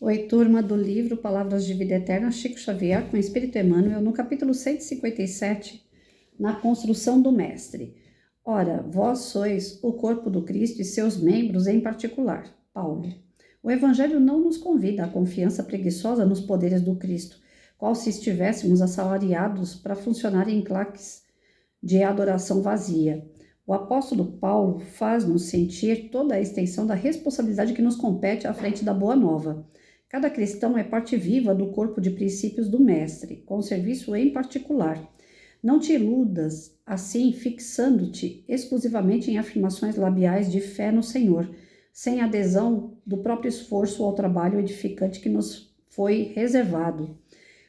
Oi, turma do livro Palavras de Vida Eterna, Chico Xavier, com o Espírito Emmanuel, no capítulo 157, na construção do Mestre. Ora, vós sois o corpo do Cristo e seus membros em particular. Paulo. O Evangelho não nos convida à confiança preguiçosa nos poderes do Cristo, qual se estivéssemos assalariados para funcionar em claques de adoração vazia. O apóstolo Paulo faz-nos sentir toda a extensão da responsabilidade que nos compete à frente da Boa Nova. Cada cristão é parte viva do corpo de princípios do Mestre, com serviço em particular. Não te iludas, assim, fixando-te exclusivamente em afirmações labiais de fé no Senhor, sem adesão do próprio esforço ao trabalho edificante que nos foi reservado.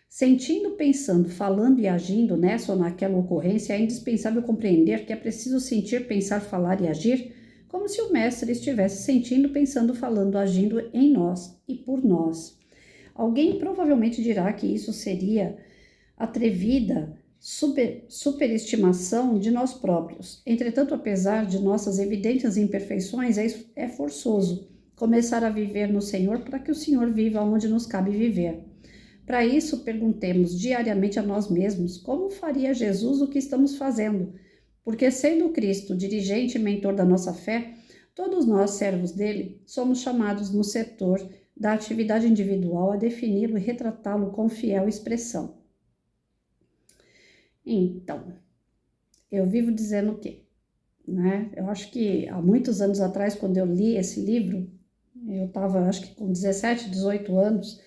Sentindo, pensando, falando e agindo nessa ou naquela ocorrência, é indispensável compreender que é preciso sentir, pensar, falar e agir como se o Mestre estivesse sentindo, pensando, falando, agindo em nós e por nós. Alguém provavelmente dirá que isso seria atrevida superestimação de nós próprios. Entretanto, apesar de nossas evidentes imperfeições, é forçoso começar a viver no Senhor para que o Senhor viva onde nos cabe viver. Para isso, perguntemos diariamente a nós mesmos como faria Jesus o que estamos fazendo, porque sendo Cristo dirigente e mentor da nossa fé, todos nós, servos dele, somos chamados no setor da atividade individual a defini-lo e retratá-lo com fiel expressão. Então, eu vivo dizendo o quê? Eu acho que há muitos anos atrás, quando eu li esse livro, eu estava, acho que com 17, 18 anos,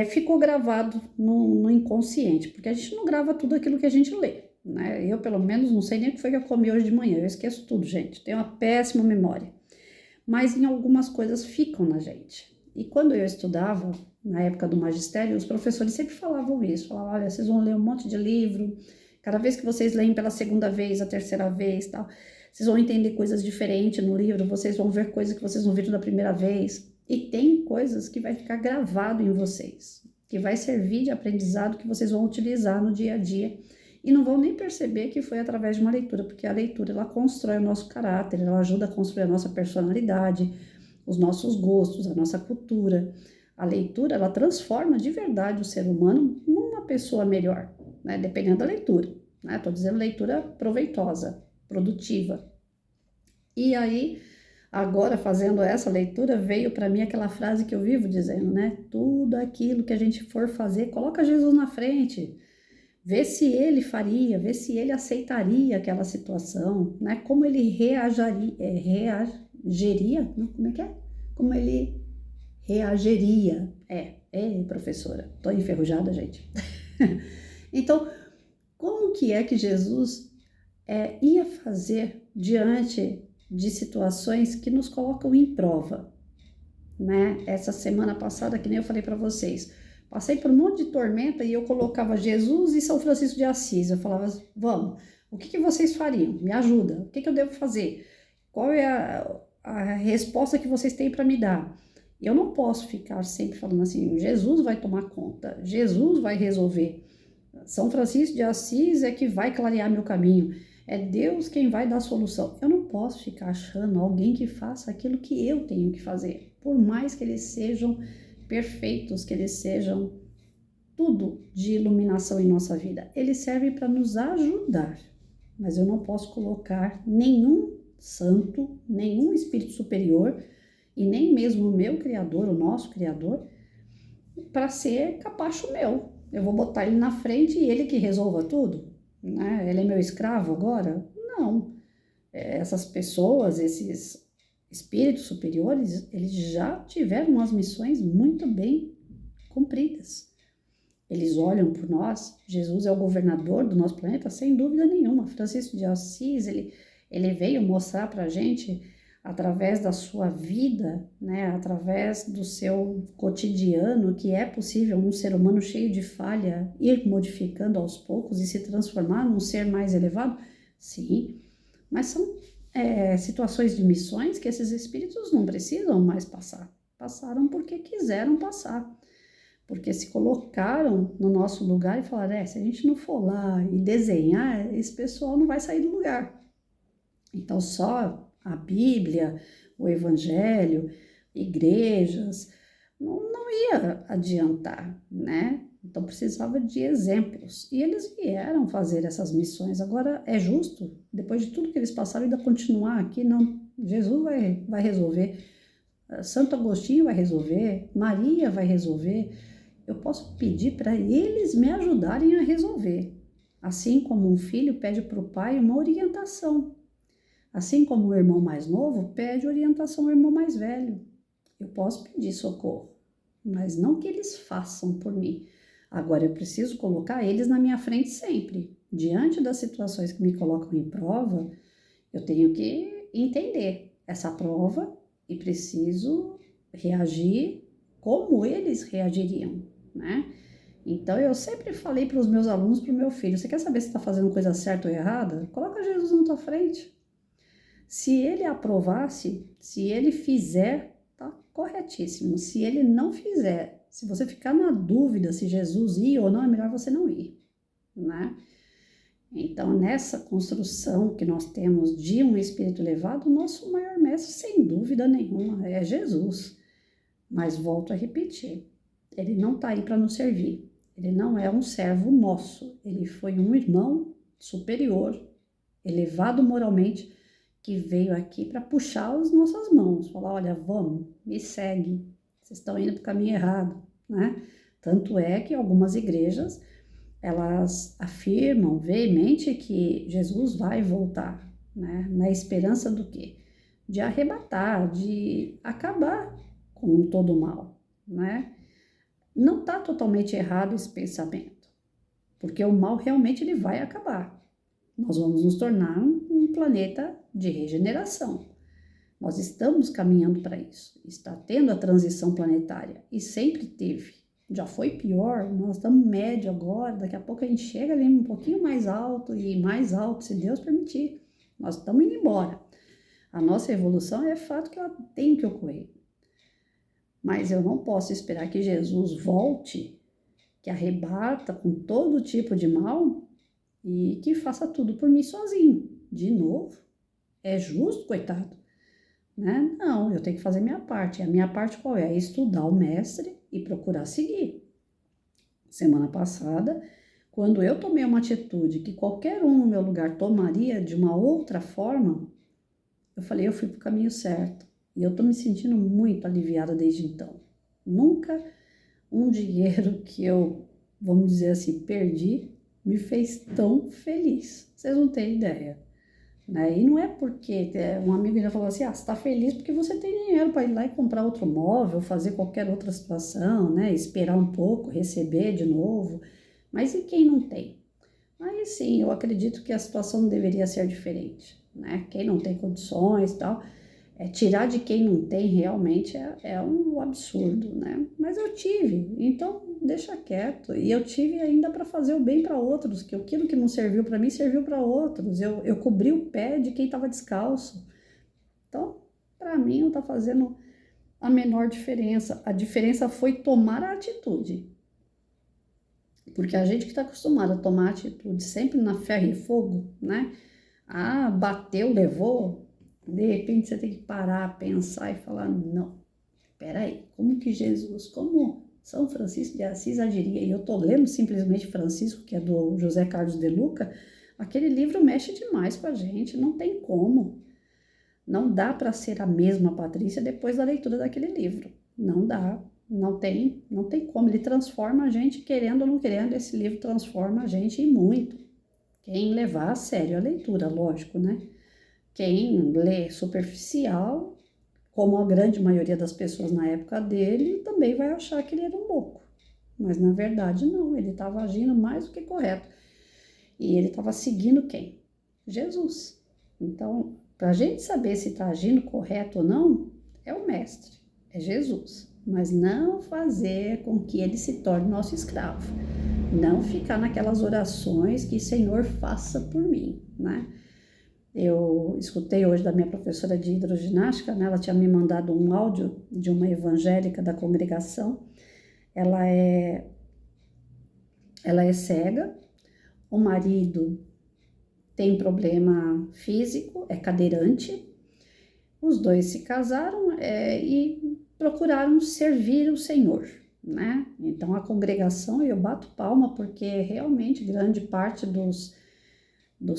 ficou gravado no inconsciente, porque a gente não grava tudo aquilo que a gente lê, né? Eu, pelo menos, não sei nem o que foi que eu comi hoje de manhã, eu esqueço tudo, gente, tenho uma péssima memória, mas em algumas coisas ficam na gente. E quando eu estudava, na época do magistério, os professores sempre falavam isso, falavam, olha, vocês vão ler um monte de livro, cada vez que vocês leem pela segunda vez, a terceira vez, tal, vocês vão entender coisas diferentes no livro, vocês vão ver coisas que vocês não viram da primeira vez. E tem coisas que vai ficar gravado em vocês, que vai servir de aprendizado que vocês vão utilizar no dia a dia e não vão nem perceber que foi através de uma leitura, porque a leitura ela constrói o nosso caráter, ela ajuda a construir a nossa personalidade, os nossos gostos, a nossa cultura. A leitura ela transforma de verdade o ser humano numa pessoa melhor, né? Dependendo da leitura. Estou dizendo leitura proveitosa, produtiva. E aí, agora, fazendo essa leitura, veio para mim aquela frase que eu vivo dizendo, né? Tudo aquilo que a gente for fazer, coloca Jesus na frente. Vê se ele faria, vê se ele aceitaria aquela situação, né? Como ele reagiria, não, como é que é? Como ele reagiria. Professora, tô enferrujada, gente. Então, como que é que Jesus ia fazer diante de situações que nos colocam em prova, né? Essa semana passada, que nem eu falei para vocês, passei por um monte de tormenta e eu colocava Jesus e São Francisco de Assis. Eu falava, vamos, o que vocês fariam? Me ajuda, o que eu devo fazer? Qual é a resposta que vocês têm para me dar? Eu não posso ficar sempre falando assim, Jesus vai tomar conta, Jesus vai resolver. São Francisco de Assis é que vai clarear meu caminho. É Deus quem vai dar a solução. Eu não posso ficar achando alguém que faça aquilo que eu tenho que fazer. Por mais que eles sejam perfeitos, que eles sejam tudo de iluminação em nossa vida. Eles servem para nos ajudar. Mas eu não posso colocar nenhum santo, nenhum espírito superior e nem mesmo o meu Criador, o nosso Criador, para ser capacho meu. Eu vou botar ele na frente e ele que resolva tudo? Né? Ele é meu escravo agora? Não. Essas pessoas, esses espíritos superiores, eles já tiveram as missões muito bem cumpridas. Eles olham por nós, Jesus é o governador do nosso planeta, sem dúvida nenhuma. Francisco de Assis, ele veio mostrar para a gente, através da sua vida, né, através do seu cotidiano, que é possível um ser humano cheio de falha ir modificando aos poucos e se transformar num ser mais elevado? Sim, mas são situações de missões que esses espíritos não precisam mais passar. Passaram porque quiseram passar. Porque se colocaram no nosso lugar e falaram, se a gente não for lá e desenhar, esse pessoal não vai sair do lugar. Então, só a Bíblia, o Evangelho, igrejas, não ia adiantar, né? Então precisava de exemplos. E eles vieram fazer essas missões. Agora é justo, depois de tudo que eles passaram, ainda continuar aqui? Não, Jesus vai resolver. Santo Agostinho vai resolver, Maria vai resolver. Eu posso pedir para eles me ajudarem a resolver. Assim como um filho pede para o pai uma orientação. Assim como o irmão mais novo pede orientação ao irmão mais velho. Eu posso pedir socorro, mas não que eles façam por mim. Agora eu preciso colocar eles na minha frente sempre. Diante das situações que me colocam em prova, eu tenho que entender essa prova e preciso reagir como eles reagiriam, né? Então eu sempre falei para os meus alunos, para o meu filho, você quer saber se está fazendo coisa certa ou errada? Coloca Jesus na tua frente. Se ele aprovasse, se ele fizer, tá corretíssimo. Se ele não fizer, se você ficar na dúvida se Jesus ia ou não, é melhor você não ir, né? Então, nessa construção que nós temos de um espírito elevado, o nosso maior mestre, sem dúvida nenhuma, é Jesus. Mas volto a repetir, ele não está aí para nos servir. Ele não é um servo nosso. Ele foi um irmão superior, elevado moralmente, que veio aqui para puxar as nossas mãos. Falar, olha, vamos, me segue. Vocês estão indo para o caminho errado, né? Tanto é que algumas igrejas, elas afirmam veemente que Jesus vai voltar, né? Na esperança do quê? De arrebatar, de acabar com todo o mal, né? Não está totalmente errado esse pensamento, porque o mal realmente ele vai acabar. Nós vamos nos tornar um planeta de regeneração. Nós estamos caminhando para isso. Está tendo a transição planetária e sempre teve. Já foi pior, nós estamos médio agora, daqui a pouco a gente chega ali um pouquinho mais alto e mais alto, se Deus permitir. Nós estamos indo embora. A nossa evolução é fato que ela tem que ocorrer. Mas eu não posso esperar que Jesus volte, que arrebata com todo tipo de mal e que faça tudo por mim sozinho. De novo, é justo, coitado, né? Não, eu tenho que fazer minha parte. A minha parte qual é? É estudar o mestre e procurar seguir. Semana passada, quando eu tomei uma atitude que qualquer um no meu lugar tomaria de uma outra forma, eu falei, eu fui para o caminho certo. E eu estou me sentindo muito aliviada desde então. Nunca um dinheiro que eu, vamos dizer assim, perdi, me fez tão feliz. Vocês não têm ideia, né? E não é porque um amigo já falou assim, você está feliz porque você tem dinheiro para ir lá e comprar outro móvel, fazer qualquer outra situação, né? Esperar um pouco, receber de novo. Mas e quem não tem? Aí sim, eu acredito que a situação não deveria ser diferente, né? Quem não tem condições e tal, tirar de quem não tem realmente é um absurdo, né? Mas eu tive, então deixa quieto. E eu tive ainda para fazer o bem para outros, que aquilo que não serviu para mim serviu para outros. Eu cobri o pé de quem estava descalço. Então, para mim, não está fazendo a menor diferença. A diferença foi tomar a atitude. Porque a gente que está acostumado a tomar atitude sempre na ferro e fogo, né? Ah, bateu, levou. De repente você tem que parar, pensar e falar, não, peraí, como que Jesus, como São Francisco de Assis agiria? E eu tô lendo simplesmente Francisco, que é do José Carlos de Luca, aquele livro mexe demais com a gente, não tem como. Não dá para ser a mesma Patrícia depois da leitura daquele livro. Não dá, não tem como. Ele transforma a gente, querendo ou não querendo, esse livro transforma a gente e muito. Quem levar a sério a leitura, lógico, né? Quem lê superficial, como a grande maioria das pessoas na época dele, também vai achar que ele era um louco. Mas na verdade não, ele estava agindo mais do que correto. E ele estava seguindo quem? Jesus. Então, para a gente saber se está agindo correto ou não, é o mestre, é Jesus. Mas não fazer com que ele se torne nosso escravo. Não ficar naquelas orações que Senhor faça por mim, né? Eu escutei hoje da minha professora de hidroginástica, né? Ela tinha me mandado um áudio de uma evangélica da congregação. Ela é cega, o marido tem problema físico, é cadeirante. Os dois se casaram e procuraram servir o Senhor, né? Então a congregação, eu bato palma porque realmente grande parte dos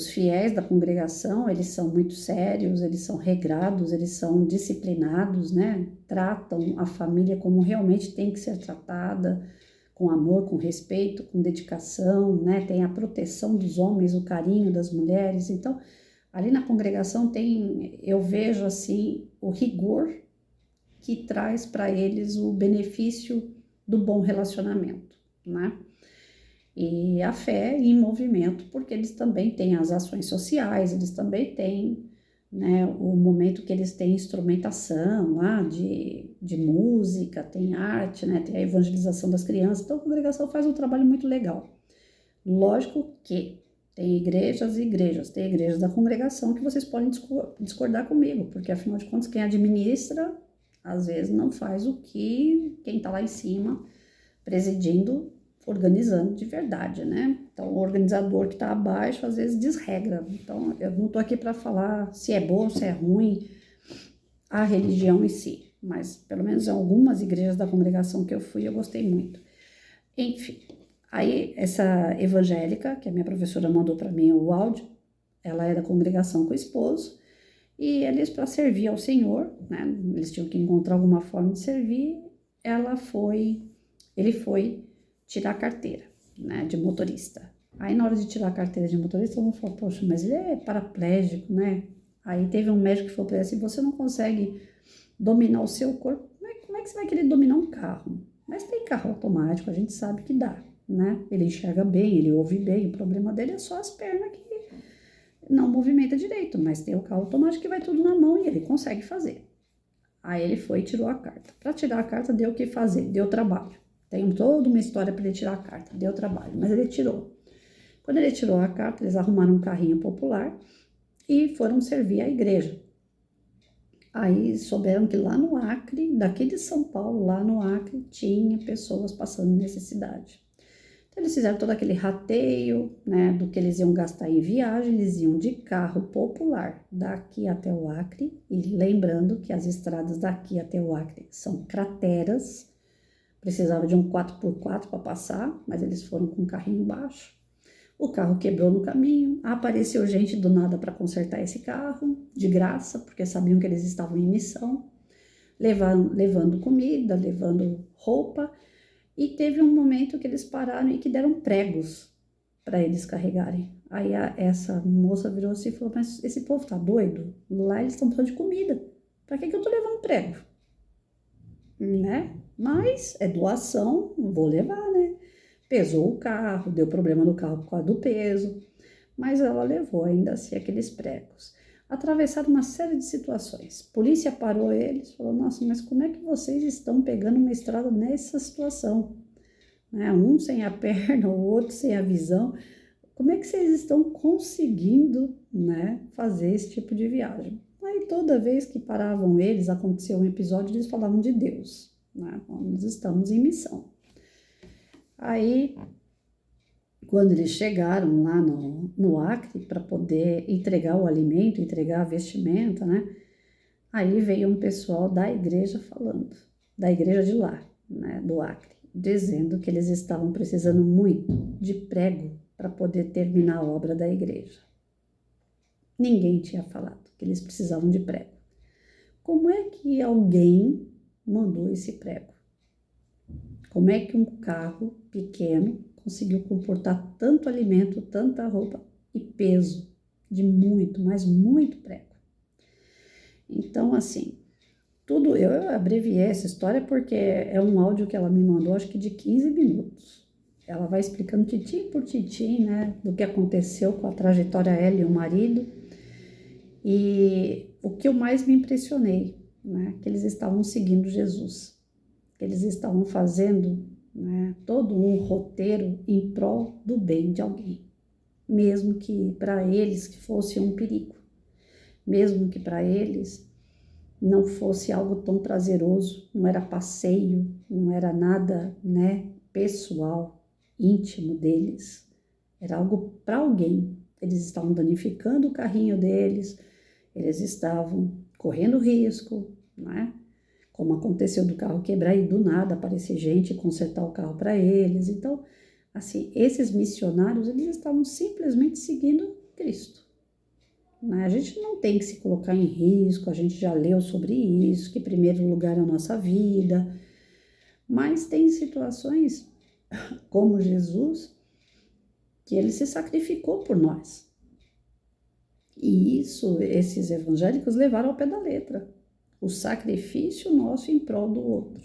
fiéis da congregação, eles são muito sérios, eles são regrados, eles são disciplinados, né? Tratam a família como realmente tem que ser tratada, com amor, com respeito, com dedicação, né? Tem a proteção dos homens, o carinho das mulheres. Então, ali na congregação eu vejo assim o rigor que traz para eles o benefício do bom relacionamento, né? E a fé em movimento, porque eles também têm as ações sociais, eles também têm, né, o momento que eles têm instrumentação lá de música, tem arte, né, tem a evangelização das crianças, então a congregação faz um trabalho muito legal. Lógico que tem igrejas e igrejas, tem igrejas da congregação que vocês podem discordar comigo, porque afinal de contas quem administra, às vezes não faz o que quem está lá em cima, presidindo, organizando de verdade, né? Então, o organizador que está abaixo, às vezes, desregra. Então, eu não estou aqui para falar se é bom, se é ruim a religião em si, mas, pelo menos, em algumas igrejas da congregação que eu fui, eu gostei muito. Enfim, aí, essa evangélica, que a minha professora mandou para mim o áudio, ela é da congregação com o esposo, e eles, para servir ao Senhor, né? Eles tinham que encontrar alguma forma de servir, ele foi tirar a carteira, né, de motorista. Aí na hora de tirar a carteira de motorista, eu falou, poxa, mas ele é paraplégico, né? Aí teve um médico que falou para ele assim, você não consegue dominar o seu corpo, como é que você vai querer dominar um carro? Mas tem carro automático, a gente sabe que dá, né? Ele enxerga bem, ele ouve bem, o problema dele é só as pernas que não movimenta direito, mas tem o carro automático que vai tudo na mão e ele consegue fazer. Aí ele foi e tirou a carta. Para tirar a carta deu o que fazer, deu trabalho. Tem toda uma história para ele tirar a carta, deu trabalho, mas ele tirou. Quando ele tirou a carta, eles arrumaram um carrinho popular e foram servir a igreja. Aí souberam que lá no Acre, daqui de São Paulo, lá no Acre, tinha pessoas passando necessidade. Então eles fizeram todo aquele rateio, né, do que eles iam gastar em viagem, eles iam de carro popular daqui até o Acre, e lembrando que as estradas daqui até o Acre são crateras, precisava de um 4x4 para passar, mas eles foram com um carrinho baixo. O carro quebrou no caminho, apareceu gente do nada para consertar esse carro, de graça, porque sabiam que eles estavam em missão, levando comida, levando roupa, e teve um momento que eles pararam e que deram pregos para eles carregarem. Aí essa moça virou assim e falou, mas esse povo tá doido? Lá eles estão precisando de comida, para que eu tô levando prego? Né? Mas é doação, vou levar, né? Pesou o carro, deu problema no carro por causa do peso, mas ela levou ainda assim aqueles pregos. Atravessaram uma série de situações. Polícia parou eles, falou, nossa, mas como é que vocês estão pegando uma estrada nessa situação? Né? Um sem a perna, o outro sem a visão. Como é que vocês estão conseguindo, né, fazer esse tipo de viagem? Aí toda vez que paravam eles, acontecia um episódio, eles falavam de Deus, né? Nós estamos em missão. Aí, quando eles chegaram lá no Acre para poder entregar o alimento, entregar a vestimenta, né? Aí veio um pessoal da igreja falando, da igreja de lá, né, do Acre, dizendo que eles estavam precisando muito de prego para poder terminar a obra da igreja. Ninguém tinha falado que eles precisavam de prego. Como é que alguém mandou esse prego? Como é que um carro pequeno conseguiu comportar tanto alimento, tanta roupa e peso de muito, mas muito prego? Então, assim, eu abreviei essa história porque é um áudio que ela me mandou, acho que de 15 minutos. Ela vai explicando titim por titim, né, do que aconteceu com a trajetória ela e o marido. E o que eu mais me impressionei, né, que eles estavam seguindo Jesus, que eles estavam fazendo, né, todo um roteiro em prol do bem de alguém, mesmo que para eles que fosse um perigo, mesmo que para eles não fosse algo tão prazeroso, não era passeio, não era nada, né, pessoal, íntimo deles, era algo para alguém. Eles estavam danificando o carrinho deles, eles estavam correndo risco, né, como aconteceu do carro quebrar e do nada aparecer gente e consertar o carro para eles. Então, assim, esses missionários, eles estavam simplesmente seguindo Cristo. Né? A gente não tem que se colocar em risco, a gente já leu sobre isso, que primeiro lugar é a nossa vida, mas tem situações, como Jesus, que ele se sacrificou por nós. E isso, esses evangélicos levaram ao pé da letra. O sacrifício nosso em prol do outro.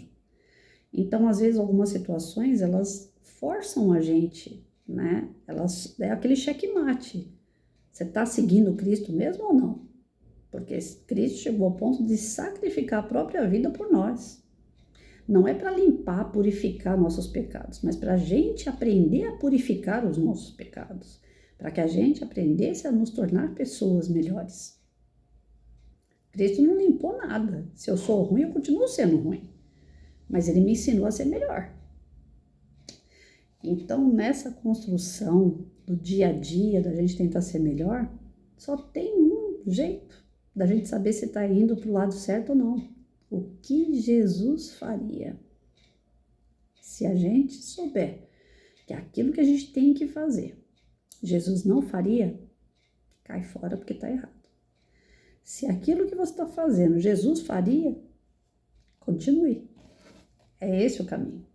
Então, às vezes, algumas situações, elas forçam a gente, né? É aquele checkmate. Você está seguindo Cristo mesmo ou não? Porque Cristo chegou ao ponto de sacrificar a própria vida por nós. Não é para limpar, purificar nossos pecados, mas para a gente aprender a purificar os nossos pecados. Para que a gente aprendesse a nos tornar pessoas melhores. Cristo não limpou nada. Se eu sou ruim, eu continuo sendo ruim. Mas ele me ensinou a ser melhor. Então, nessa construção do dia a dia, da gente tentar ser melhor, só tem um jeito da gente saber se está indo para o lado certo ou não. O que Jesus faria? Se a gente souber que aquilo que a gente tem que fazer, Jesus não faria, cai fora porque está errado. Se aquilo que você está fazendo, Jesus faria, continue. É esse o caminho.